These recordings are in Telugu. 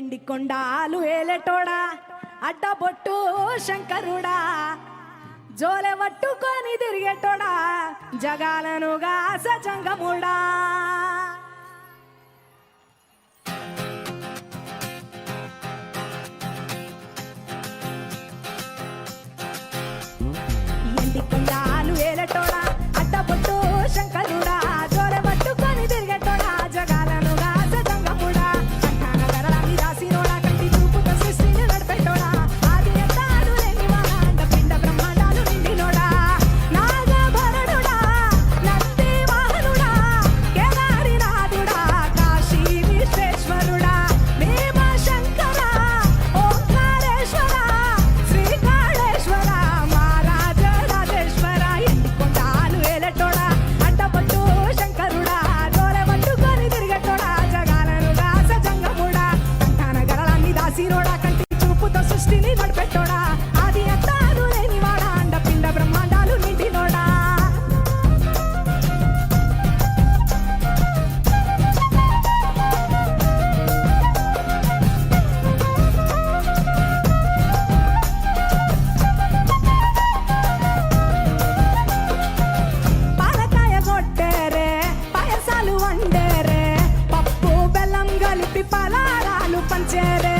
ఎండి కొండాలు ఏలెటోడా అడ్డబొట్టు శంకరుడా జోలె పట్టుకొని తిరిగేటోడా జగాలనుగా సజంగముడా ఎండి కొండాలు ఏలెటోడా అడ్డబొట్టు శంకరుడా జోలె పట్టుకొని తిరిగేటోడా జగాలనుగా సజంగముడా కంఠాన గరళాన్ని రాసినోడా కంటి చూపుతో సృష్టిని నడిపెట్టోడా ఆది అంతాలు లేనివాడా అండపిండ బ్రహ్మాండాలు నిండినోడా నాగభరణుడా నంది వాహనుడా కేదారినాథుడా కాశీ విశ్వేశ్వరుడా భీమశంకర ఓంకారేశ్వర శ్రీకాళేశ్వర మహారాజ రాజేశ్వర ఎండి కొండాలు ఏలెటోడా అడ్డపట్టు శంకరుడా జోలె పట్టుకొని తిరిగేటోడా జగాలనుగా సజంగముడా కంఠాన గరళాన్ని దాసినోడా కంటి చూపుతో సృష్టిని నడిపెట్టోడా ఆది అంతాలు లేనివాడా అండపిండ బ్రహ్మాండాలు నిండినోడా పాలకాయ కొట్టేరే పాయసాలు వండేరే పప్పు బెల్లం కలిపి పలారాలు పంచేరే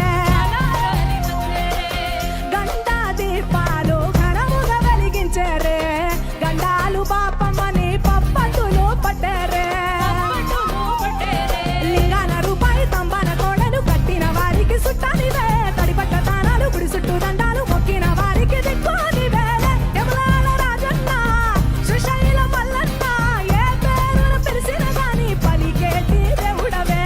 గండా దీపాలు ఘనముగా వెలిగించేరే గండాలు పాపమని పప్పట్టులు పట్టేరే లింగాన రూపాయి తంబాన కోడలు కట్టిన వారికి సుట్టానివే తడిపట్ట తానాలు గుడి చుట్టూ దండాలు మొక్కిన వారికి దిక్కునివే యములాల రాజన్న శ్రీశైల మల్లన్న ఏ పేరును పిలిచిన గాని పలికేటి దేవుడవే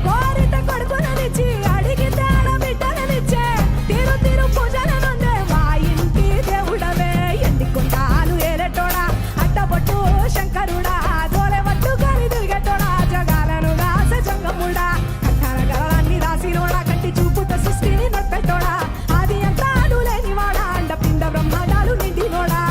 కోరిత కొడుకుననిచ్చి అడిగితే బిడ్డలనిచ్చే తిరు తిరు పూజలనుందే మా ఇంటి దేవుడవే ఎండి కొండాలు ఏలెటోడా అడ్డబొట్టు శంకరుడా జోలె పట్టుకొని తిరిగేటోడా జగాలనుగా సజంగముడా కంఠాన గరళాన్ని రాసినోడా కంటి చూపుతో సృష్టిని నడిపెట్టోడా ఆది అంతాలు లేనివాడా అండపిండ బ్రహ్మాండాలు నిండినోడా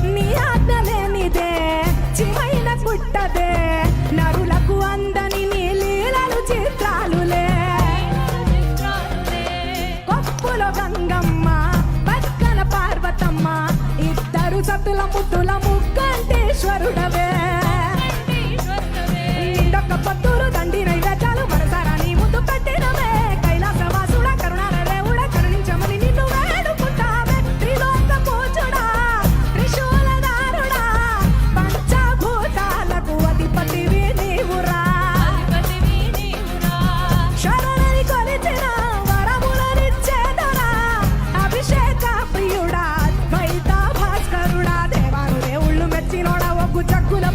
నీ ఆజ్ఞ లేనిదే చిమైన పుట్టదే నరులకు అందని నీ లీలలు చిత్రాలులే కొప్పులో గంగమ్మ పక్కన పార్వతమ్మ ఇద్దరు సతుల ముద్దుల ముక్కంటేశ్వరుడవే నిండొక్క పొత్తులు దండి నైవేద్యాలు మనసారా నీ ముందు పెట్టినవే కైలాసవాసుడా కరుణాల దేవుడా కరుణించమని నిన్ను వేడుకుంటావే త్రిలోక పూజుడా త్రిశూలధారుడా పంచభూతాలకు అధిపతివి నీవురా శరణని కొలిచిన వరములనిచ్చేదరా అభిషేక ప్రియుడా ద్వైత భాస్కరుడా దేవాను దేవుళ్ళు మెచ్చినోడా ఒగ్గు జగ్గుల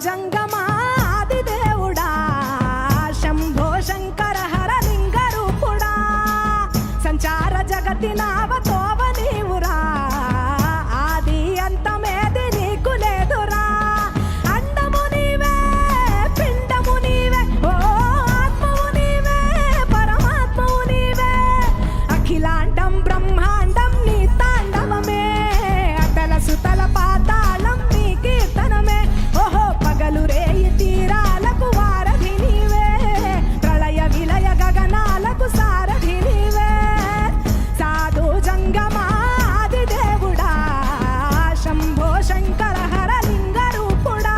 జంగమాది దేవుడా శంభో శంకర హర లింగ రూపుడా సంచార జగతి నావతోవ నీవురా ఆది అంతమేది నీకు లేదురా అండము నీవే పిండము నీవే ఓ ఆత్మవు నీవే పరమాత్మవు నీవే అఖిలాండం బ్రహ్మాండం నీ తాండవమే అతల సుతల పాతాళం నీ కీర్తనమే ఓహో పగలు రేయి తీరాలకు వారధి నీవే ప్రళయ విలయ గగనాలకు సారథి నీవే సాధు జంగమాది దేవుడా శంభో శంకర హర లింగ రూపుడా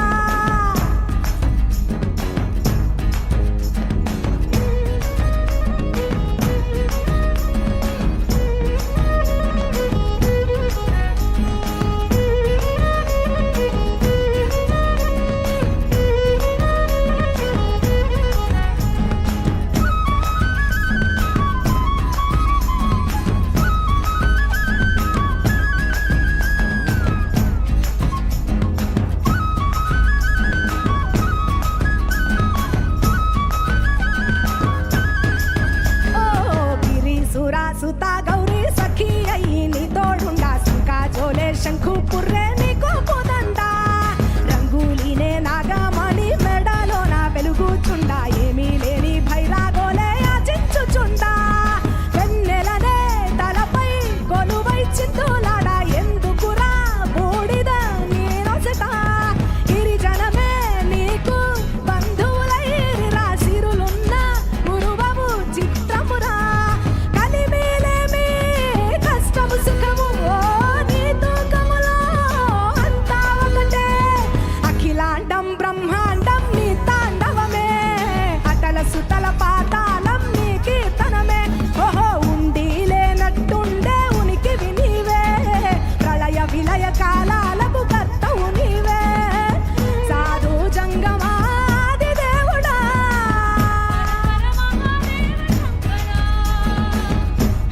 ఓ గిరి సురా సుత గౌరీ సఖీ అయ్యి నీ తోడుండా శంకా జోలే శంఖు పుర్రే నీకు పోదండా రంగులీనే నాగమణి మెడలో నా వెలుగుచుండా ఏమీ లేని భైరాగోలే యాచించుచుండా వెన్నెలనే తలపై కొలువై చిందులాడా ఎందుకురా బూడిద నీ నొసట గిరిజనమే నీకు బంధువులైరా సిరులున్న గురువవు చిత్రమురా కలిమేలేమి కష్టము సుఖము ఓ నీ తూకములో అంతా ఒకటే అఖిలాండం బ్రహ్మాండం నీ తాండవమే అటల సుతల పాతాళం నీ కీర్తనమే ఓహో ఉండి లేనట్టుండే ఉనికివి నీవే ప్రళయ విలయ కాలాలకు కర్తవు నీవే సాధు జంగమాది దేవుడా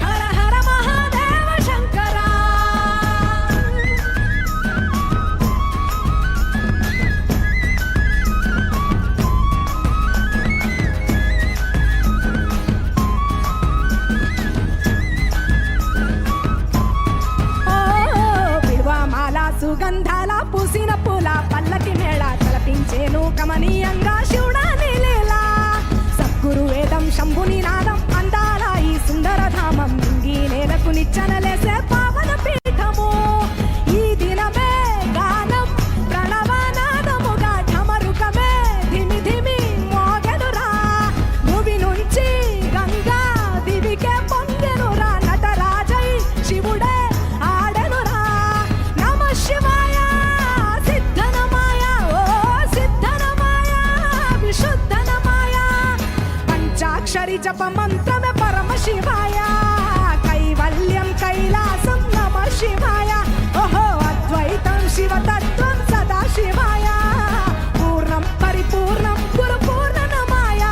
హర హర మహాదేవ శంకరా బిల్వమాల సుగంధాల పూసిన పూల పల్లకి మేళ తలపించేను కమనీయంగా శివుడా నీలీలా సద్గురు వేదం శంభుని నాదం అందాల ఈ సుందర ధామం నింగి నేలకు నిచ్చనలేసే పావన పీఠము ఈ దినమే గానం ప్రణవనాదముగా ఢమరుకమే ధిమి ధిమి మోగెనురా భువి నుంచి గంగా దివికే పొంగెనురా నటరాజై శివుడే ఆడెనురా నమ శివాయ సిద్ధనమాయ ఓ సిద్ధనమాయ విశుద్ధనమాయ పంచాక్షరి జప మంత్రమే పరమ శివాయ కైవల్యం కైలాసం నమ శివాయ ఓహో అద్వైతం శివతత్వం సదా శివాయ పూర్ణం పరిపూర్ణం గురు పూర్ణనమాయ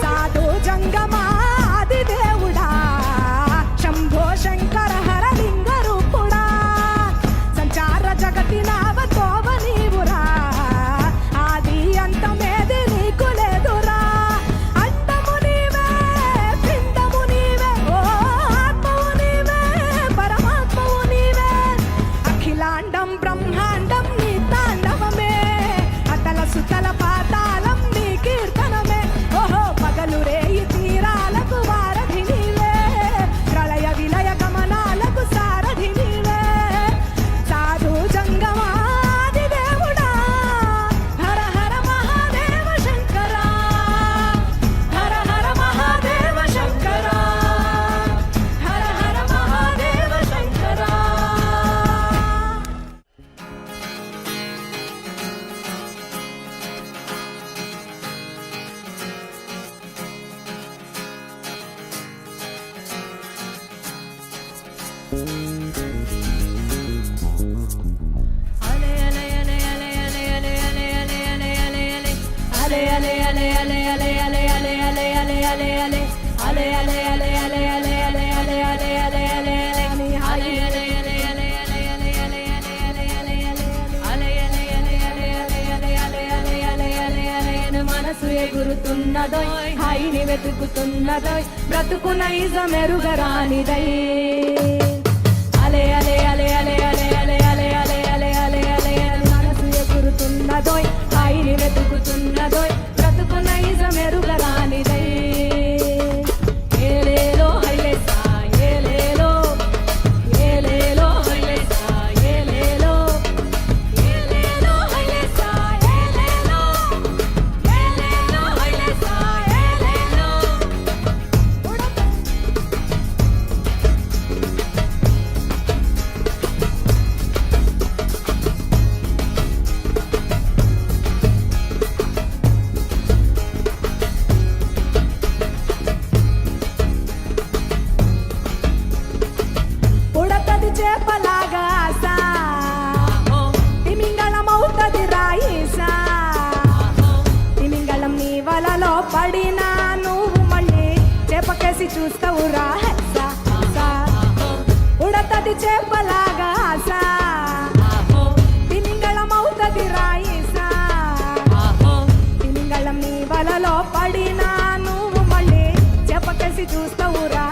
సాధు జంగమాది దేవుడా శంభో శంకర హర లింగ రూపుడా సంచార జగతి నావతోవ నీవురా ఆది అంతమేది నీకు లేదురా అండము నీవే పిండము నీవే ఓ ఆత్మవు నీవే పరమాత్మవు నీవే అఖిలాండం బ్రహ్మాండం నీ తాండవమే అతల సుతల పాతాళం నీ కీర్తనమే ఓహో పగలు రేయి తీరాలకు వారధి నీవే ప్రళయ విలయ గమనాలకు సారథి నీవే సాధు జంగమాది దేవుడా హర హర మహాదేవ శంకరా హర హర మహాదేవ శంకరా హర హర మహాదేవ శంకరా మనసు ఎగురుతున్నదోయ్ హాయిని వెతుకుతున్నదోయ్ బ్రతుకు నైజం ఎరుగరానిదై అలే అలే అలే అలే అలే అలే అలే అలే అలే అలే అలే అలే మనసు ఎగురుతున్నదోయ్ హాయిని వెతుకుతున్నదోయ్ బ్రతుకు నైజం ఎరుగరానిదై ఏలేలో హైలేసా ఏలేలో ఏలేలో హైలేసా ఏలేలో ఏలేలో హైలేసా ఏలేలో ఏలేలో హైలేసా ఏలేలో ఉడతది చేపలాగా ఆశ తిమింగళమవుతది రాయిసా తిమింగళం నీ వలలో పడినా నువ్వు మళ్ళీ చేపకేసి చూస్తావు రా ఉడతది చేపలాగా ఆశ తిమింగళమవుతది రాయిసా తిమింగళం నీ వలలో పడినా నువ్వు మళ్ళీ చేపకేసి చూస్తావు రా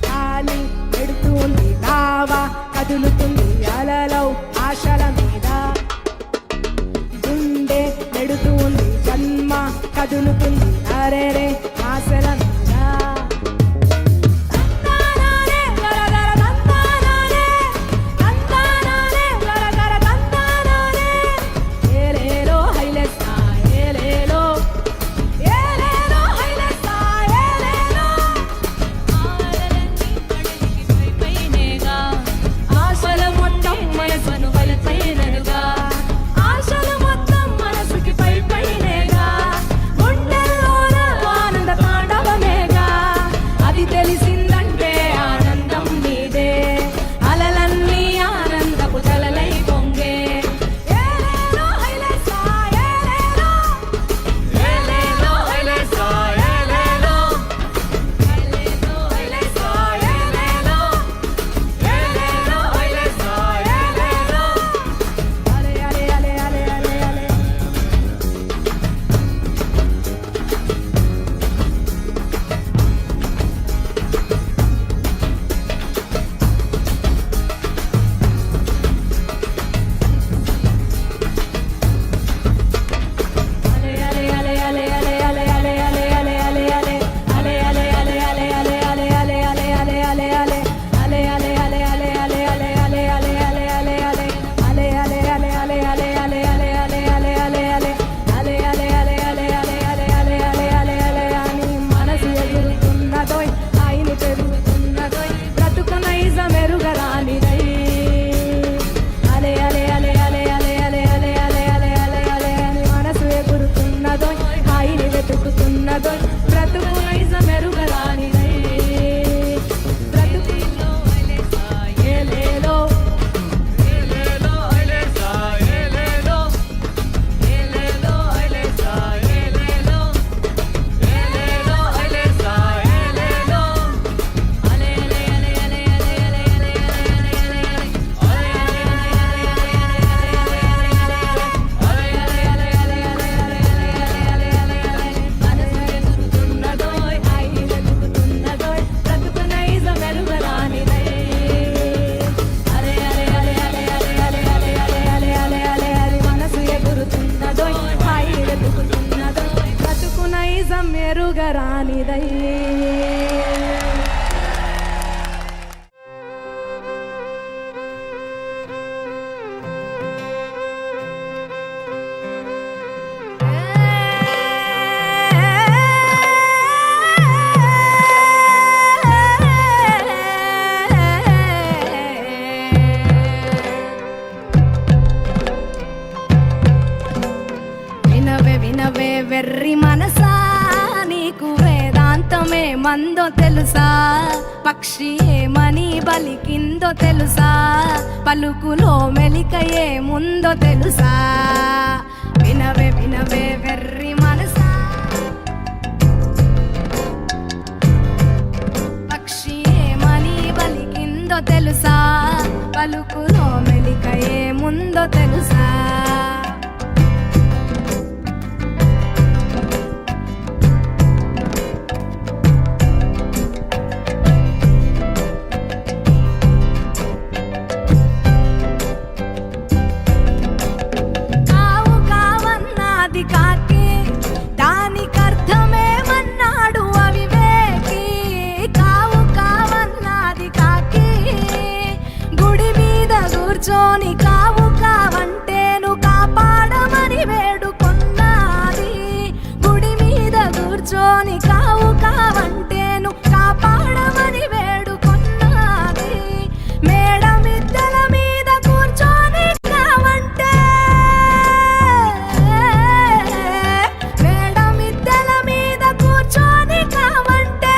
గాలి పెడుతుంది నావా కదులుతుంది అలలో ఆశల మీద గుండె నెడుతుంది జన్మ కదులుతుంది అరెరే ఆశల మీద తందానానే గరగర తందానానే తందానానే గరగర తందానానే ఏలేలో హైలేసా ఏలేలో ఏలేలో హైలేసా ఏలేలో ఆశల మొత్తం మనసును పైపైనగా ఆశల మొత్తం మనసుకి పైపైనేగా గుండెల్లోన ఆనంద తాండవమేగా అది తెలిసిందంటే ఆనందం నీదే అలలన్నీ ఆనందపు కలలై పొంగే ఏలేలో హైలేసా ఏలేలో ఏలేలో హైలేసా ఏలేలో ఏలేలో హైలేసా ఏలేలో ఏలేలో హైలేసా ఏలేలో అలే అలే అలే అలే అలే అలే మనసు ఎగురుతున్నదోయ్ హాయిని పెరుగుతున్నదోయ్ బ్రతుకు నైజం ఎరుగరానిదై అలే అలే అలే అలే అలే అలే అలే అలే అలే అలే అలే అని మనసు ఎగురుతున్నదోయ్ హాయిని వెతుకుతున్నదోయ్ బ్రతుకు నైజం ఎరుగరానిదై బ్రతుకులో ఏలేలో ఏలేలో హైలేసా ఏలేలో ఏలేలో హైలేసా ఏలేలో ఏలేలో హైలేసా ఏలేలో అలే అలే అలే అలే అలే అలే అలే అలే మనసు ఎగురుతున్నదోయ్ హాయిని వెతుకుతున్నదోయ్ బ్రతుకు నైజం ఎరుగరానిదై అలే అలే అలే అలే అలే అలే అలే అలే అలే అలే అలే అలే మనసు ఎగురుతున్నదోయ్ హాయిని వెతుకుతున్నదోయ్ బ్రతుకు నైజం ఎరుగరానిదై వినవే వినవే వెర్రి మనసా నీకు వేదాంతమే మందో తెలుసా పక్షి ఏమని బలికిందో తెలుసా పలుకులో మెలిక ఏముందో తెలుసా వినవే వినవే వెర్రి మనసా పక్షి ఏమని బలికిందో తెలుసా పలుకులో మెలిక ఏముందో తెలుసా కూర్చొని కావు కావంటేను కాపాడమని వేడుకొన్నది. గుడి మీద కూర్చొని కావు కావంటేను కాపాడమని వేడుకొన్నది. మేడ మిద్దెల మీద కూర్చొని కావంటే, మేడ మిద్దెల మీద కూర్చొని కావంటే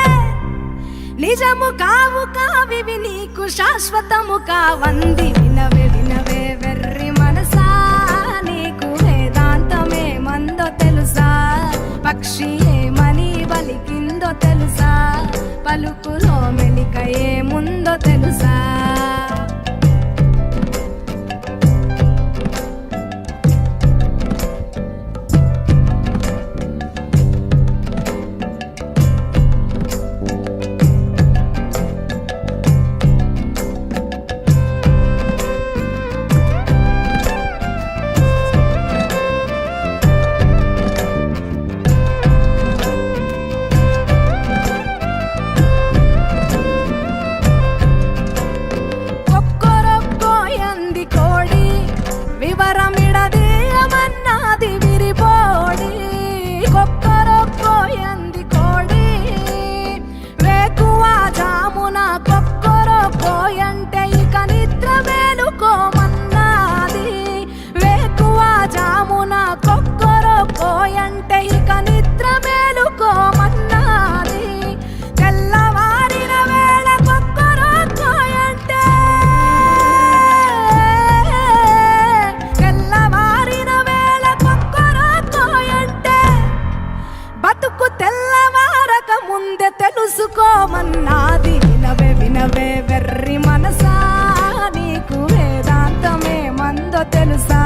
నిజము కావు కావివి నీకు శాశ్వతము కావంది. వినవే వినవే వెర్రి మనసా, నీకు వేదాంతమే మందో తెలుసా? పక్షి ఏమని బలికిందో తెలుసా? పలుకులో మెలిక ఏముందో తెలుసా? వివరమిడదీయమన్నది విరిబోడి. కొక్కరొక్కోయంది కోడి, వేకువ జామున కొక్కరొక్కోయంటే ఇక నిద్ర మేలుకోమన్నది. వేకువ జామున కొక్కరొక్కోయంటే ఇక నిద్ర మేలుకోమన్నది. తెల్లవారిన వేళ కొక్కరొక్కోయంటే, బతుకు తెల్లవారక ముందే తెలుసుకోమన్నది. వినవే వినవే వెర్రి మనసా, నీకు వేదాంతమే మందో తెలుసా?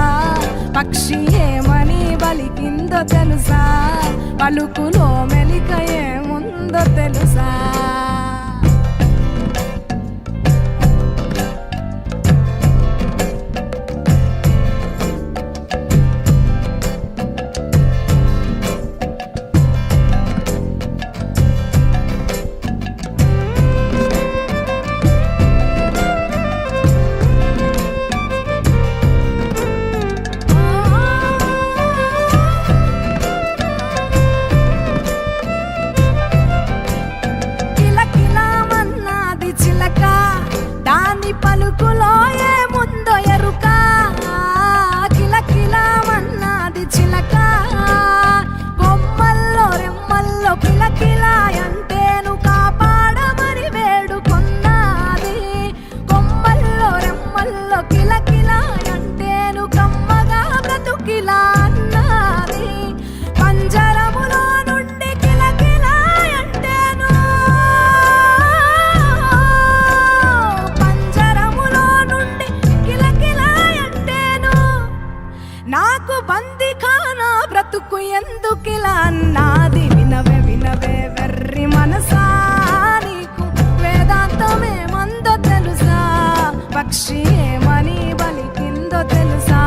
పక్షి ఏమని బలికిందో తెలుసా? పలుకులో మెలిక ఏముందో తెలుసా? దాని పలుకులో ఏముందో ఎరుక? కిలకిలమన్నది చిలక, కొమ్మల్లో రెమ్మల్లో కిలకిల అంటేను కాపాడమని వేడుకొన్నది. కొమ్మల్లో రెమ్మల్లో కిలకిల అంటేను కమ్మగా బ్రతుకిలా అన్నది. పంజరములో నుండి కిలకిల అంటేను, నాకు బందిఖానా బ్రతుకు ఎందుకిలా అన్నది. వినవే వినవే వెర్రి మనసా, నీకు వేదాంతమే మందో తెలుసా? పక్షి ఏమని బలికిందో తెలుసా?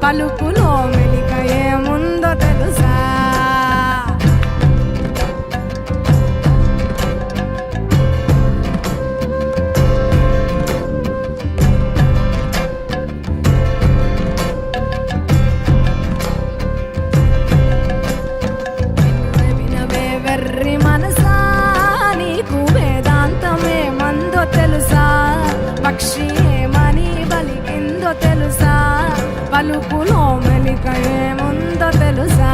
పలుకులో మెలిక ఏముందో తెలుసా? వెర్రి మనసా, నీకు వేదాంతమే మందో తెలుసా? పక్షి ఏమని బలికిందో తెలుసా? పలుకులో మెలిక ఏముందో తెలుసా?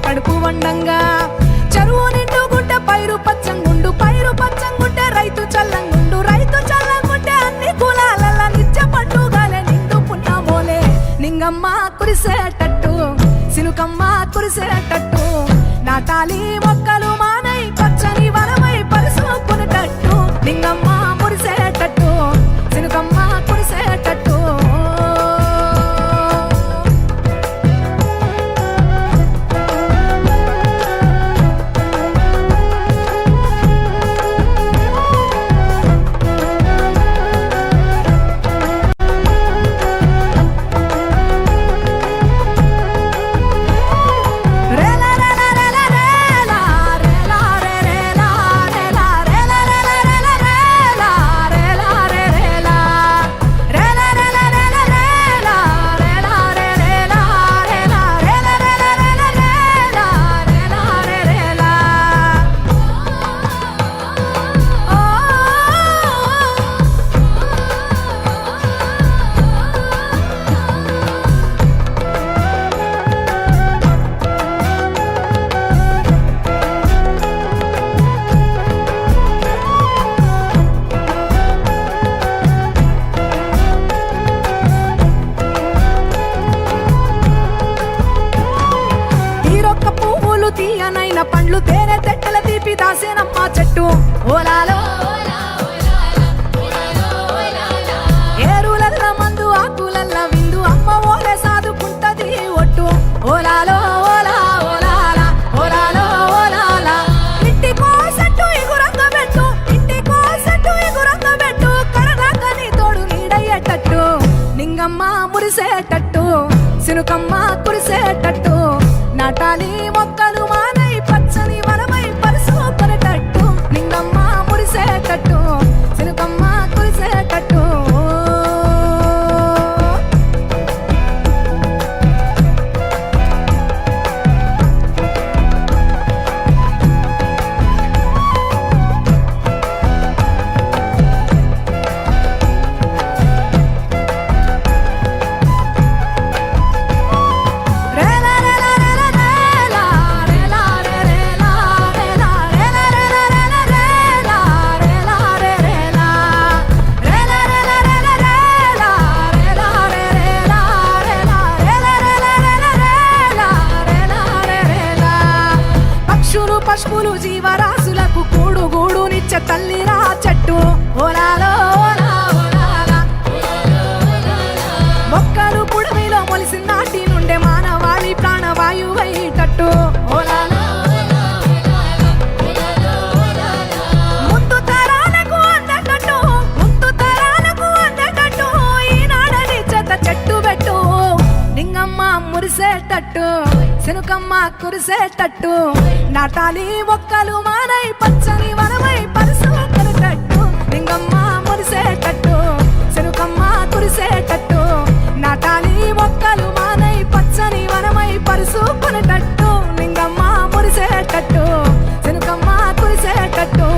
కడుపు వండంగా చెరువు నిండుగుంటే పైరు పచ్చంగుండు పైరు పచ్చంగుంటే రైతు చల్లంగుండు రైతు చల్లంగుంటే అన్ని కులాలల్ల నిత్య పండుగలే నిండు పున్నమోలే నింగమ్మ కురిసేటట్టు సినుకమ్మ కురిసేటట్టు నాటాలి మొక్కలు మానై పచ్చని వనమై పరుసుకునేటట్టు నింగమ్మ మురిసేటట్టు సినుకమ్మ కురిసేటట్టు తీయనైన పండ్లు తేనె తెట్టల తీపి దాసేనమ్మ చెట్టు ఓలాలో ఏరులల్ల మందు ఆకులల్ల విందు అమ్మ ఓలే సాదుకుంటది ఒట్టు ఓలాలో ఓలా ఓలాల ఓలాలో ఓలాల ఇంటి కోసట్టు ఎగురంగ పెట్టు ఇంటి కోసట్టు ఎగురంగ పెట్టు కరదాకని తోడు నీడయ్యేటట్టు నింగమ్మ మురిసేటట్టు సినుకమ్మ కురిసేటట్టు నాటాలి మొక్కలు మానై పచ్చని వనమై పరుసుకునేటట్టు నింగమ్మ మురిసేటట్టు సినుకమ్మ కురిసేటట్టు పశువులు జీవరాశులకు కూడు గూడునిచ్చ తల్లిరా చెట్టు ఓలాలో ఓలా ఓలాల మొక్కలు పుడమిలో మొలిసి నాటి నుండే మానవాళి ప్రాణవాయువైటట్టు ఓలాలో ముందు తరాలకు అందటట్టు ముందు తరాలకు అందటట్టు ఈనాడని చెత్త చెట్టు పెట్టు నింగమ్మ మురిసేటట్టు సినుకమ్మ కురిసేటట్టు నాటాలి మొక్కలు మానై పచ్చని వనమై పరుసుకునేటట్టు నింగమ్మ మురిసేటట్టు సినుకమ్మ కురిసేటట్టు నాటాలి మొక్కలు మానై పచ్చని వనమై పరుసుకునేటట్టు నింగమ్మ మురిసేటట్టు సినుకమ్మ కురిసేటట్టు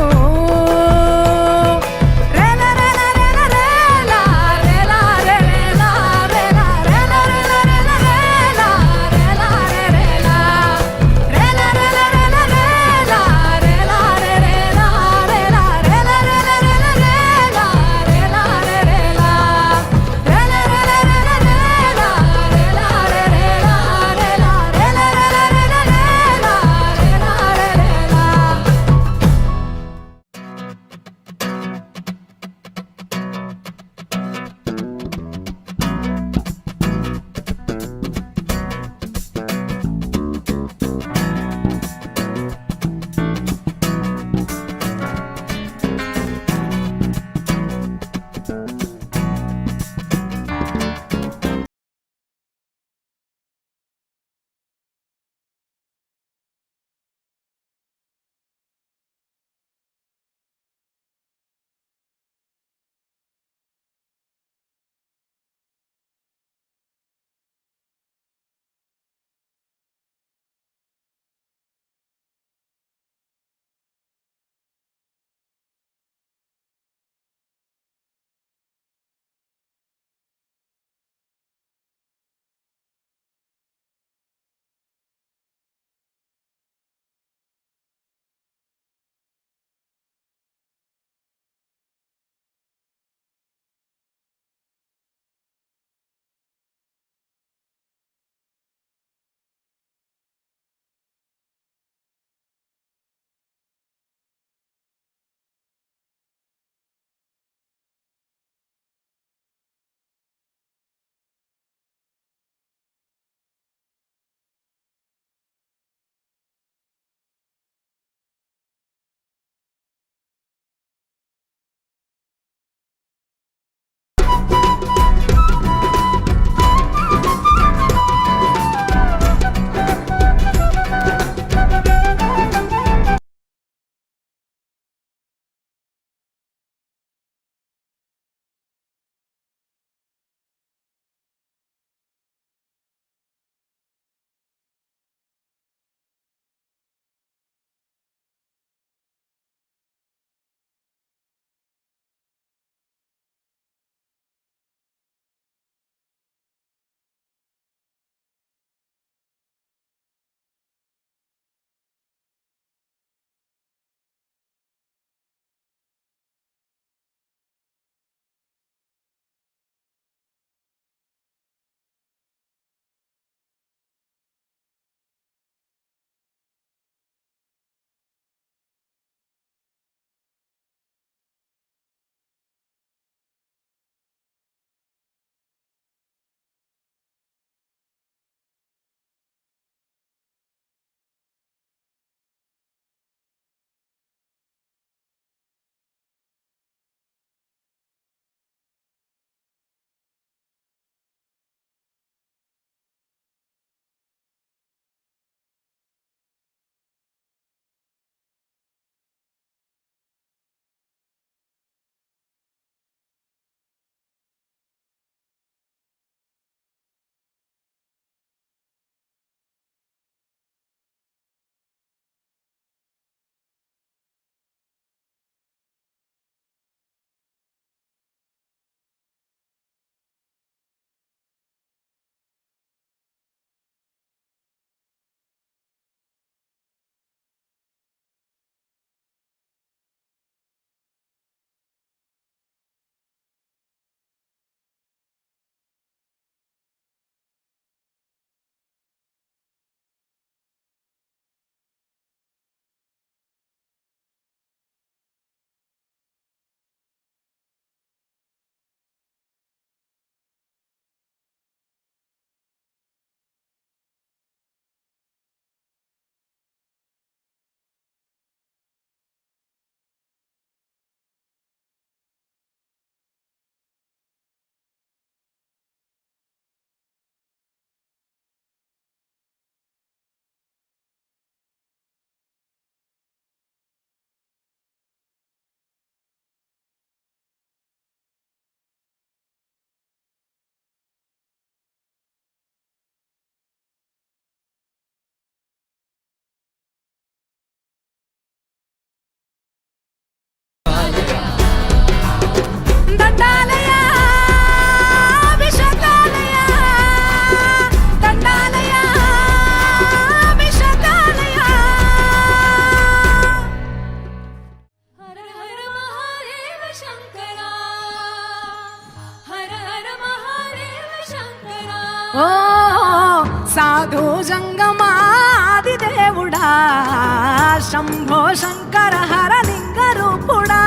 శంభో శంకర హర లింగ రూపుడా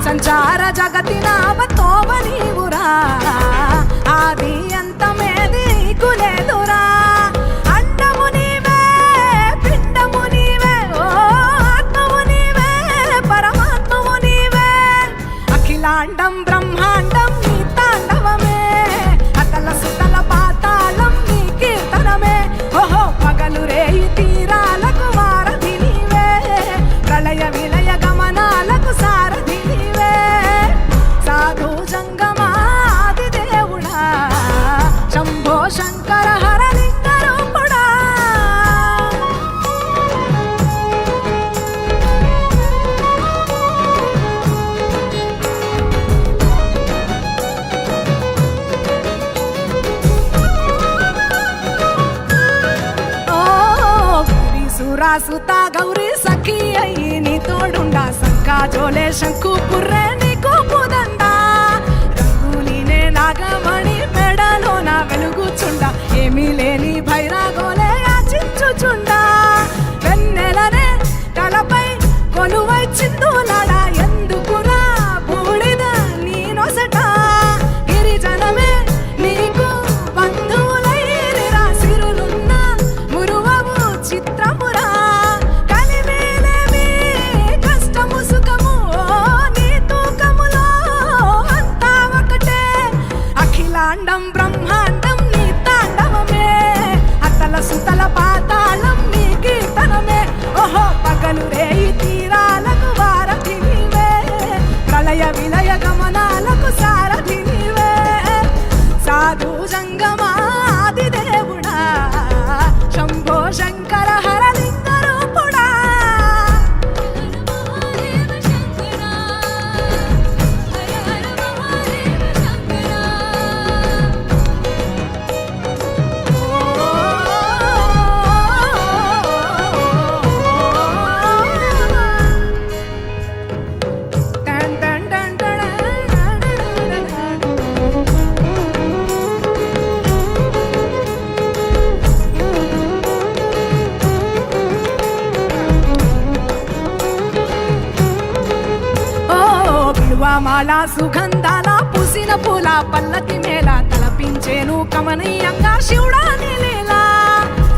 సంచార జగతి నావతోవ నీవురా ఆది అంతమేది నీకు లేదురా అండము నీవే పిండము నీవే ఓ ఆత్మవు నీవే పరమాత్మవు నీవే అఖిలాండం బ్రహ్మాండం నీ తాండవమే అతల సుతల పాతాళం నీ కీర్తనమే ఓహో పగలు రేయి తీరాలకు వారధి నీవే ప్రళయ విలయ గమనాలకు సారథి నీవే సాధు జంగమాది దేవుడా శంభో శంకర హర లింగ రూపుడా సుత గౌరీ సఖీ అయ్యి నీ తోడుండా సంకా జోలే శంకు పుర్రే నీకు పుదండా రంగులీనే నాగమణి మెడలో నా వెలుగుచుండా ఏమీ లేని భైరాగోలే ఆచించుచుండా వెన్నెలనే తలపై కొలువై చిందులాడా ఎందుకురా బూడిద నీ నొసట గిరిజనమే నీకు బంధువులైరా సిరులున్న మురువవు చిత్రమురా బ్రహ్మాండం నీ తాండవమే అతల సుతల పాతాళం నీ కీర్తనమే ఓహో పగలు రేయి తీరాలకు వారధి నీవే ప్రళయ విలయ గమనాలకు సారథి నీవే సాధు జంగమాది దేవుడా శంభో శంకర హర లింగ రూపుడా మాల సుగంధాల పూసిన పూల పల్లకి మేళ తలపించేను కమనీయంగా శివుడా నీలీలా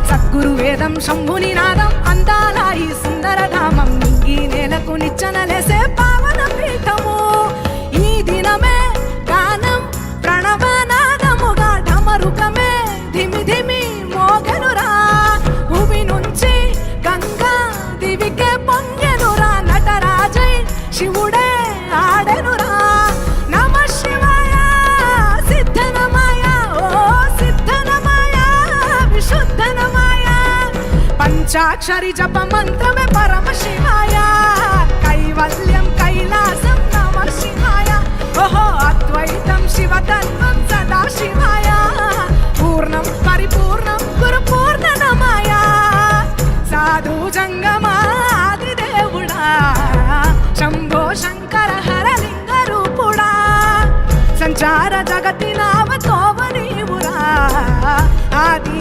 సద్గురు వేదం శంభుని నాదం అందాల ఈ సుందర ధామం నింగి నేలకు నిచ్చనలేసే పావన పీఠము ఈ దినమే గానం ప్రణవనాదముగా ఢమరుకమే ధిమి ధిమి మోగెనురా భూమి నుంచి గంగా దివికే పొంగెనురా నటరాజై శివుడే ఆడెనురా నమ శివాయ సిద్ధనమాయ ఓ సిద్ధనమాయ విశుద్ధనమాయ పంచాక్షరి జప మంత్రమే పరమ శివాయ కైవల్యం కైలాసం నమ శివాయ ఓహో అద్వైతం శివతత్వం సదా శివాయ పూర్ణం పరిపూర్ణం గురు పూర్ణనమాయ సాధు జంగమాది దేవుడా శంభో శంకర హర లింగ రూపుడా సంచార జగతి నావతోవ నీవురా ఆది